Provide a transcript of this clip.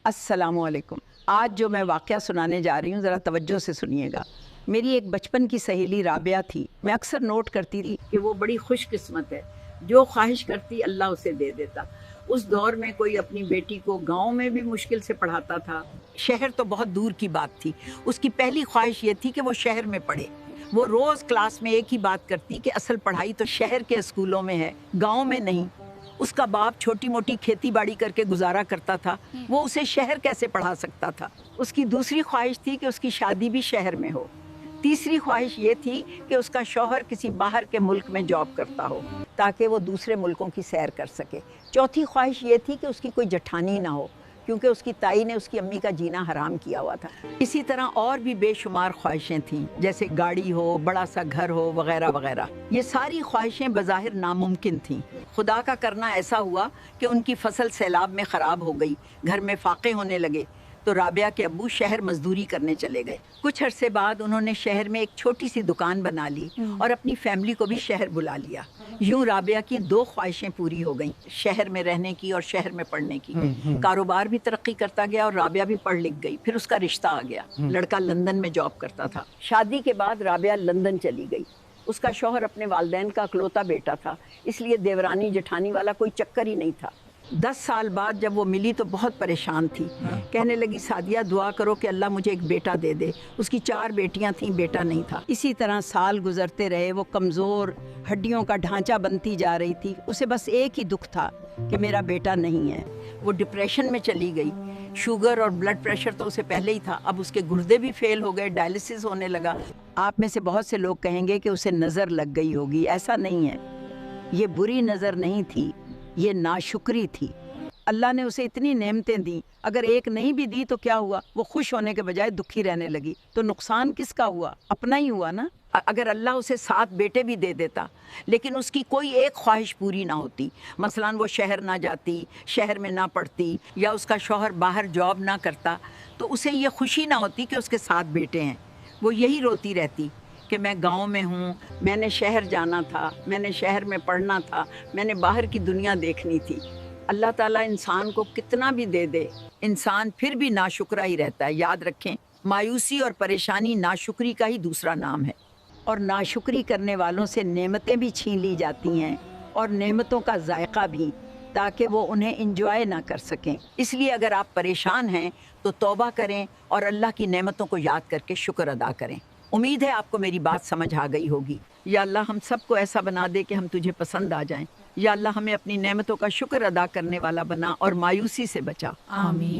अस्सलामुअलैकुम। आज जो मैं वाक़या सुनाने जा रही हूँ ज़रा तवज्जो से सुनिएगा। मेरी एक बचपन की सहेली राबिया थी। मैं अक्सर नोट करती थी कि वो बड़ी खुशकिस्मत है, जो ख्वाहिश करती अल्लाह उसे दे देता। उस दौर में कोई अपनी बेटी को गांव में भी मुश्किल से पढ़ाता था, शहर तो बहुत दूर की बात थी। उसकी पहली ख्वाहिश ये थी कि वो शहर में पढ़े। वो रोज़ क्लास में एक ही बात करती कि असल पढ़ाई तो शहर के स्कूलों में है, गाँव में नहीं। उसका बाप छोटी मोटी खेती बाड़ी करके गुजारा करता था, वो उसे शहर कैसे पढ़ा सकता था। उसकी दूसरी ख्वाहिश थी कि उसकी शादी भी शहर में हो। तीसरी ख्वाहिश ये थी कि उसका शौहर किसी बाहर के मुल्क में जॉब करता हो ताकि वो दूसरे मुल्कों की सैर कर सके। चौथी ख्वाहिश ये थी कि उसकी कोई जठानी ना हो, क्योंकि उसकी ताई ने उसकी अम्मी का जीना हराम किया हुआ था। इसी तरह और भी बेशुमार ख्वाहिशें थीं, जैसे गाड़ी हो, बड़ा सा घर हो, वगैरह वगैरह। ये सारी ख्वाहिशें बज़ाहिर नामुमकिन थीं। खुदा का करना ऐसा हुआ कि उनकी फसल सैलाब में ख़राब हो गई, घर में फाके होने लगे, तो राबिया के अब्बू शहर मजदूरी करने चले गए। कुछ अरसे बाद उन्होंने शहर में एक छोटी सी दुकान बना ली और अपनी फैमिली को भी शहर बुला लिया। यूं राबिया की दो ख्वाहिशें पूरी हो गईं, शहर में रहने की और शहर में पढ़ने की। कारोबार भी तरक्की करता गया और राबिया भी पढ़ लिख गई। फिर उसका रिश्ता आ गया, लड़का लंदन में जॉब करता था। शादी के बाद राबिया लंदन चली गई। उसका शौहर अपने वालिदैन का इकलौता बेटा था, इसलिए देवरानी जेठानी वाला कोई चक्कर ही नहीं था। 10 साल बाद जब वो मिली तो बहुत परेशान थी। कहने लगी, सादिया दुआ करो कि अल्लाह मुझे एक बेटा दे दे। उसकी 4 बेटियां थीं, बेटा नहीं था। इसी तरह साल गुजरते रहे। वो कमज़ोर, हड्डियों का ढांचा बनती जा रही थी। उसे बस एक ही दुख था कि मेरा बेटा नहीं है। वो डिप्रेशन में चली गई। शुगर और ब्लड प्रेशर तो उसे पहले ही था, अब उसके गुर्दे भी फेल हो गए, डायलिसिस होने लगा। आप में से बहुत से लोग कहेंगे कि उसे नज़र लग गई होगी। ऐसा नहीं है, ये बुरी नज़र नहीं थी, ये नाशुक्री थी। अल्लाह ने उसे इतनी नेमतें दी, अगर एक नहीं भी दी तो क्या हुआ, वो खुश होने के बजाय दुखी रहने लगी, तो नुकसान किसका हुआ? अपना ही हुआ ना। अगर अल्लाह उसे 7 बेटे भी दे देता, लेकिन उसकी कोई एक ख्वाहिश पूरी ना होती, मसलन वो शहर ना जाती, शहर में ना पढ़ती, या उसका शौहर बाहर जॉब ना करता, तो उसे ये खुशी ना होती कि उसके 7 बेटे हैं। वो यही रोती रहती कि मैं गांव में हूँ, मैंने शहर जाना था, मैंने शहर में पढ़ना था, मैंने बाहर की दुनिया देखनी थी। अल्लाह ताला इंसान को कितना भी दे दे, इंसान फिर भी नाशुक्रा ही रहता है। याद रखें, मायूसी और परेशानी नाशुक्री का ही दूसरा नाम है। और नाशुक्री करने वालों से नेमतें भी छीन ली जाती हैं और नेमतों का जायका भी, ताकि वो उन्हें इंजॉय ना कर सकें। इसलिए अगर आप परेशान हैं तो तौबा करें और अल्लाह की नेमतों को याद करके शुक्र अदा करें। उम्मीद है आपको मेरी बात समझ आ गई होगी। या अल्लाह हम सबको ऐसा बना दे कि हम तुझे पसंद आ जाएं। या अल्लाह हमें अपनी नेमतों का शुक्र अदा करने वाला बना और मायूसी से बचा। आमीन।